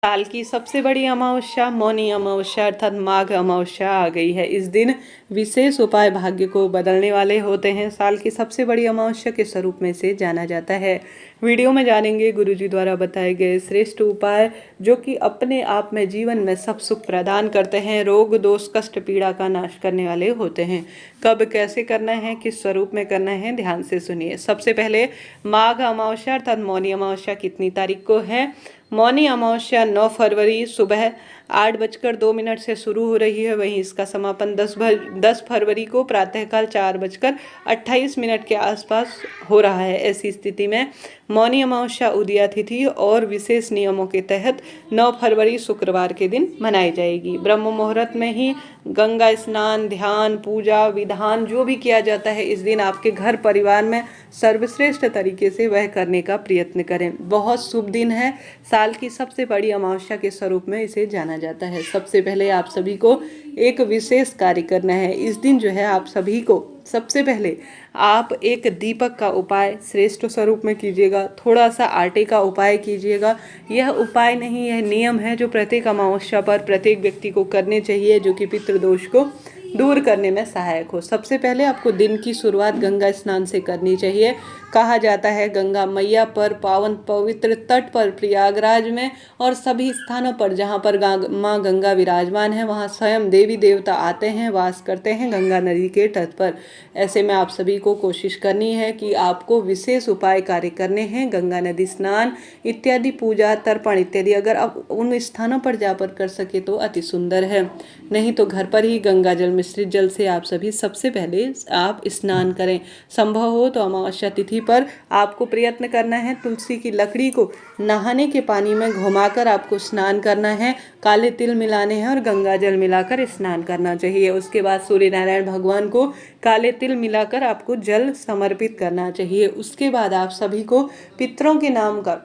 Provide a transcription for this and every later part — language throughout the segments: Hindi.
साल की सबसे बड़ी अमावस्या मौनी अमावस्या अर्थात माघ अमावस्या आ गई है। इस दिन विशेष उपाय भाग्य को बदलने वाले होते हैं। साल की सबसे बड़ी अमावस्या के स्वरूप में से जाना जाता है। वीडियो में जानेंगे गुरुजी द्वारा बताए गए श्रेष्ठ उपाय जो कि अपने आप में जीवन में सब सुख प्रदान करते हैं, रोग दोष कष्ट पीड़ा का नाश करने वाले होते हैं। कब कैसे करना है, किस स्वरूप में करना है, ध्यान से सुनिए। सबसे पहले माघ अमावस्या अर्थात मौनी अमावस्या कितनी तारीख को है? मौनी अमावस्या 9 फरवरी सुबह 8:02 से शुरू हो रही है। वहीं इसका समापन 10 फरवरी को प्रातःकाल 4:28 के आसपास हो रहा है। ऐसी स्थिति में मौनी अमावस्या उदया तिथि और विशेष नियमों के तहत 9 फरवरी शुक्रवार के दिन मनाई जाएगी। ब्रह्म मुहूर्त में ही गंगा स्नान, ध्यान, पूजा विधान जो भी किया जाता है इस दिन आपके घर परिवार में सर्वश्रेष्ठ तरीके से वह करने का प्रयत्न करें। बहुत शुभ दिन है। साल की सबसे बड़ी अमावस्या के स्वरूप में इसे जाना जाता है। सबसे पहले आप सभी को एक विशेष कार्य करना है। इस दिन जो है आप सभी को सबसे पहले आप एक दीपक का उपाय श्रेष्ठ स्वरूप में कीजिएगा। थोड़ा सा आटे का उपाय कीजिएगा। यह उपाय नहीं, यह नियम है जो प्रत्येक अमावस्या पर प्रत्येक व्यक्ति को करने चाहिए, जो कि पितृदोष को दूर करने में सहायक हो। सबसे पहले आपको दिन की शुरुआत गंगा स्नान से करनी चाहिए। कहा जाता है गंगा मैया पर पावन पवित्र तट पर प्रयागराज में और सभी स्थानों पर जहाँ पर माँ गंगा विराजमान है वहाँ स्वयं देवी देवता आते हैं, वास करते हैं गंगा नदी के तट पर। ऐसे में आप सभी को कोशिश करनी है कि आपको विशेष उपाय कार्य करने हैं। गंगा नदी स्नान इत्यादि, पूजा तर्पण इत्यादि अगर आप उन स्थानों पर जाकर कर सके तो अति सुंदर है। नहीं तो घर पर ही गंगा जल मिश्रित जल से आप सभी सबसे पहले आप स्नान करें। संभव हो तो अमावस्या तिथि पर आपको प्रयत्न करना है तुलसी की लकड़ी को नहाने के पानी में घुमाकर आपको स्नान करना है। काले तिल मिलाने हैं और गंगा जल मिलाकर स्नान करना चाहिए। उसके बाद सूर्य नारायण भगवान को काले तिल मिलाकर आपको जल समर्पित करना चाहिए। उसके बाद आप सभी को पितरों के नाम का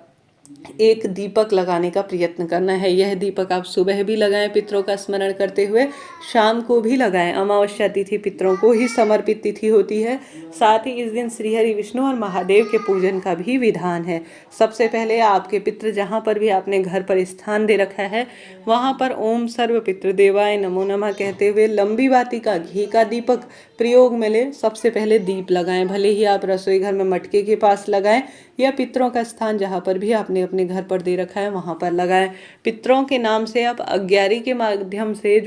एक दीपक लगाने का प्रयत्न करना है। यह दीपक आप सुबह भी लगाएं पितरों का स्मरण करते हुए, शाम को भी लगाएं। अमावस्या तिथि पितरों को ही समर्पित तिथि होती है। साथ ही इस दिन श्री हरि विष्णु और महादेव के पूजन का भी विधान है। सबसे पहले आपके पितृ जहाँ पर भी आपने घर पर स्थान दे रखा है वहाँ पर ओम सर्व पितृदेवाय नमो नमः कहते हुए लंबी बाती का घी का दीपक प्रयोग में ले सबसे पहले दीप लगाएं। भले ही आप रसोई घर में मटके के पास लगाएं या पितरों का स्थान जहाँ पर भी आपने अपने घर पर दे रखा है वहाँ पर लगाएं। पितरों के नाम से आप अग्यारी के माध्यम से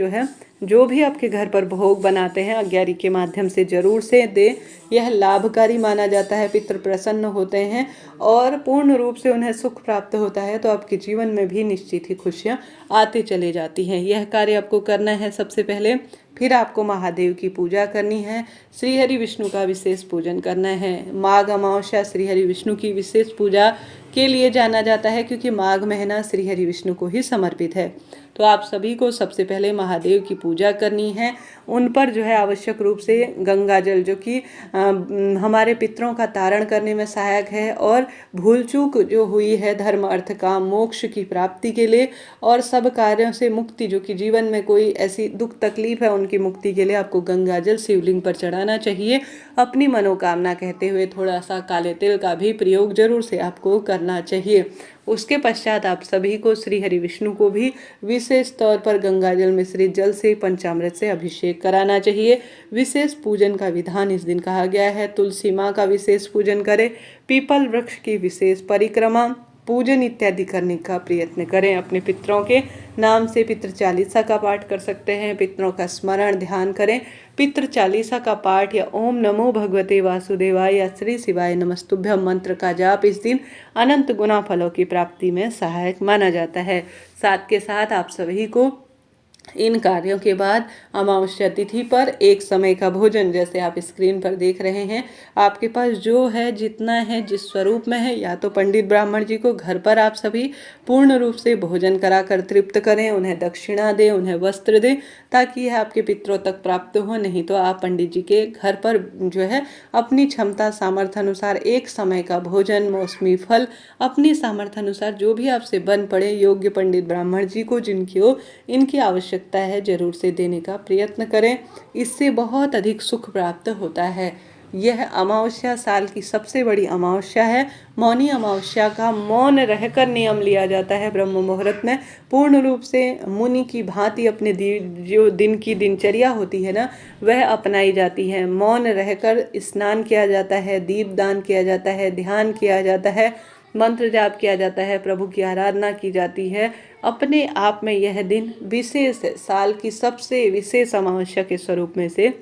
जो भी आपके घर पर भोग बनाते हैं अग्यारी के माध्यम से जरूर से दे। यह लाभकारी माना जाता है। पितृ प्रसन्न होते हैं और पूर्ण रूप से उन्हें सुख प्राप्त होता है तो आपके जीवन में भी निश्चित ही खुशियाँ आती चली जाती हैं। यह कार्य आपको करना है सबसे पहले। फिर आपको महादेव की पूजा करनी है, श्री हरि विष्णु का विशेष पूजन करना है। माघ अमावस्या श्री हरि विष्णु की विशेष पूजा के लिए जाना जाता है क्योंकि माघ महीना श्री हरि विष्णु को ही समर्पित है। तो आप सभी को सबसे पहले महादेव की पूजा करनी है। उन पर जो है आवश्यक रूप से गंगा जल जो कि हमारे पितरों का तारण करने में सहायक है और भूल चूक जो हुई है धर्म अर्थ काम मोक्ष की प्राप्ति के लिए और सब कार्यों से मुक्ति, जो कि जीवन में कोई ऐसी दुख तकलीफ है उनकी मुक्ति के लिए आपको गंगा जल शिवलिंग पर चढ़ाना चाहिए। अपनी मनोकामना कहते हुए थोड़ा सा काले तिल का भी प्रयोग जरूर से आपको करना चाहिए। उसके पश्चात आप सभी को श्री हरि विष्णु को भी विशेष तौर पर गंगा जल मिश्रित जल से पंचामृत से अभिषेक कराना चाहिए। विशेष पूजन का विधान इस दिन कहा गया है। तुलसी माँ का विशेष पूजन करें, पीपल वृक्ष की विशेष परिक्रमा पूजन इत्यादि करने का प्रयत्न करें। अपने पितरों के नाम से पितृ चालीसा का पाठ कर सकते हैं। पितरों का स्मरण ध्यान करें। पितृ चालीसा का पाठ या ओम नमो भगवते वासुदेवाय या श्री शिवाय नमस्तुभ्यम मंत्र का जाप इस दिन अनंत गुना फलों की प्राप्ति में सहायक माना जाता है। साथ के साथ आप सभी को इन कार्यों के बाद अमावस्या तिथि पर एक समय का भोजन, जैसे आप स्क्रीन पर देख रहे हैं, आपके पास जो है जितना है जिस स्वरूप में है, या तो पंडित ब्राह्मण जी को घर पर आप सभी पूर्ण रूप से भोजन कराकर तृप्त करें, उन्हें दक्षिणा दें, उन्हें वस्त्र दें ताकि यह आपके पितरों तक प्राप्त हो। नहीं तो आप पंडित जी के घर पर जो है अपनी क्षमता सामर्थ्य अनुसार एक समय का भोजन, मौसमी फल अपनी सामर्थ्य अनुसार जो भी आपसे बन पड़े योग्य पंडित ब्राह्मण जी को जिनको इनकी आवश्यकता है जरूर से देने का प्रयत्न करें। इससे बहुत अधिक सुख प्राप्त होता है। यह अमावस्या साल की सबसे बड़ी अमावस्या है। मौनी अमावस्या का मौन रहकर नियम लिया जाता है। ब्रह्म मुहूर्त में पूर्ण रूप से मुनि की भांति अपने जो दिन की दिनचर्या होती है ना, वह अपनाई जाती है। मौन रहकर स्नान किया जाता है, दीपदान किया जाता है, ध्यान किया जाता है, मंत्र जाप किया जाता है, प्रभु की आराधना की जाती है। अपने आप में यह दिन विशेष है, साल की सबसे विशेष अमावस्या के स्वरूप में से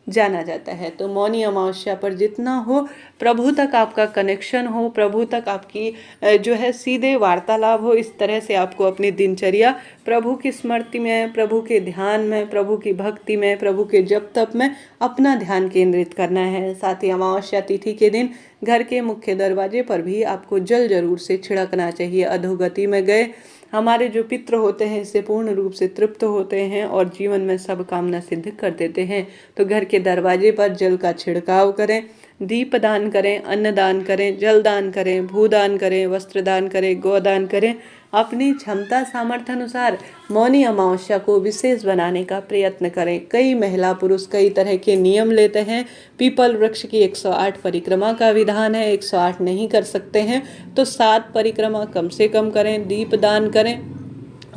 जाना जाता है। तो मौनी अमावस्या पर जितना हो प्रभु तक आपका कनेक्शन हो, प्रभु तक आपकी जो है सीधे वार्तालाप हो, इस तरह से आपको अपनी दिनचर्या प्रभु की स्मृति में, प्रभु के ध्यान में, प्रभु की भक्ति में, प्रभु के जप तप में अपना ध्यान केंद्रित करना है। साथ ही अमावस्या तिथि के दिन घर के मुख्य दरवाजे पर भी आपको जल जरूर से छिड़कना चाहिए। अधोगति में गए हमारे जो पितृ होते हैं इससे पूर्ण रूप से तृप्त होते हैं और जीवन में सब कामना सिद्ध कर देते हैं। तो घर के दरवाजे पर जल का छिड़काव करें, दीप दान करें, अन्न दान करें, जल दान करें, भूदान करें, वस्त्र दान करें, गोदान करें। अपनी क्षमता सामर्थ्य अनुसार मौनी अमावस्या को विशेष बनाने का प्रयत्न करें। कई महिला पुरुष कई तरह के नियम लेते हैं। पीपल वृक्ष की 108 परिक्रमा का विधान है, 108 नहीं कर सकते हैं तो 7 परिक्रमा कम से कम करें, दीप दान करें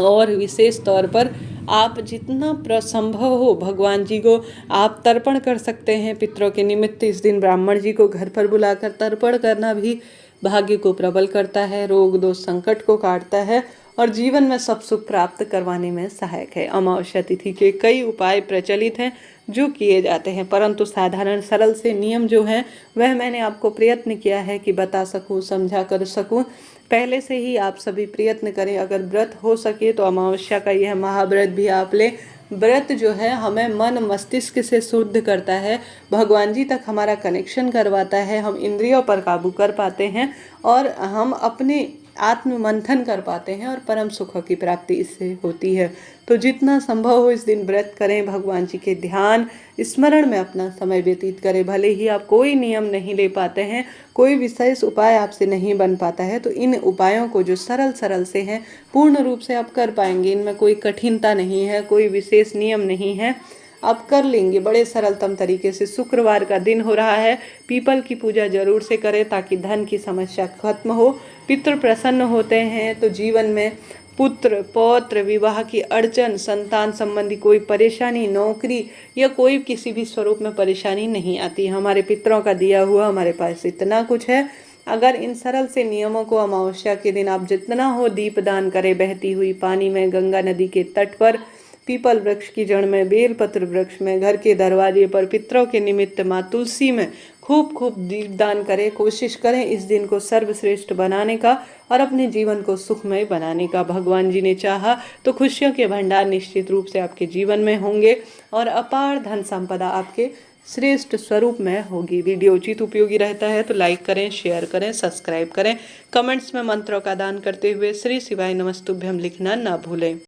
और विशेष तौर पर आप जितना संभव हो भगवान जी को आप तर्पण कर सकते हैं। पितरों के निमित्त इस दिन ब्राह्मण जी को घर पर बुलाकर तर्पण करना भी भाग्य को प्रबल करता है, रोग दोष संकट को काटता है और जीवन में सब सुख प्राप्त करवाने में सहायक है। अमावस्या तिथि के कई उपाय प्रचलित हैं जो किए जाते हैं, परंतु साधारण सरल से नियम जो हैं वह मैंने आपको प्रयत्न किया है कि बता सकूं, समझा कर सकूं। पहले से ही आप सभी प्रयत्न करें। अगर व्रत हो सके तो अमावस्या का यह महाव्रत भी आप लें। व्रत जो है हमें मन मस्तिष्क से शुद्ध करता है, भगवान जी तक हमारा कनेक्शन करवाता है, हम इंद्रियों पर काबू कर पाते हैं और हम अपने आत्म मंथन कर पाते हैं और परम सुख की प्राप्ति इससे होती है। तो जितना संभव हो इस दिन व्रत करें, भगवान जी के ध्यान स्मरण में अपना समय व्यतीत करें। भले ही आप कोई नियम नहीं ले पाते हैं, कोई विशेष उपाय आपसे नहीं बन पाता है, तो इन उपायों को जो सरल सरल से हैं पूर्ण रूप से आप कर पाएंगे। इनमें कोई कठिनता नहीं है, कोई विशेष नियम नहीं है, आप कर लेंगे बड़े सरलतम तरीके से। शुक्रवार का दिन हो रहा है, पीपल की पूजा जरूर से करें ताकि धन की समस्या खत्म हो, पितृ प्रसन्न होते हैं तो जीवन में पुत्र पौत्र विवाह की अड़चन, संतान संबंधी कोई परेशानी, नौकरी या कोई किसी भी स्वरूप में परेशानी नहीं आती। हमारे पितरों का दिया हुआ हमारे पास इतना कुछ है। अगर इन सरल से नियमों को अमावस्या के दिन आप जितना हो दीप दान करें, बहती हुई पानी में, गंगा नदी के तट पर, पीपल वृक्ष की जड़ में, बेलपत्र वृक्ष में, घर के दरवाजे पर, पितरों के निमित्त माँ तुलसी में खूब खूब दीपदान करें। कोशिश करें इस दिन को सर्वश्रेष्ठ बनाने का और अपने जीवन को सुखमय बनाने का। भगवान जी ने चाहा तो खुशियों के भंडार निश्चित रूप से आपके जीवन में होंगे और अपार धन संपदा आपके श्रेष्ठ स्वरूप में होगी। वीडियो उचित उपयोगी रहता है तो लाइक करें, शेयर करें, सब्सक्राइब करें। कमेंट्स में मंत्रों का दान करते हुए श्री शिवाय नमस्तुभ्यम लिखना ना भूलें।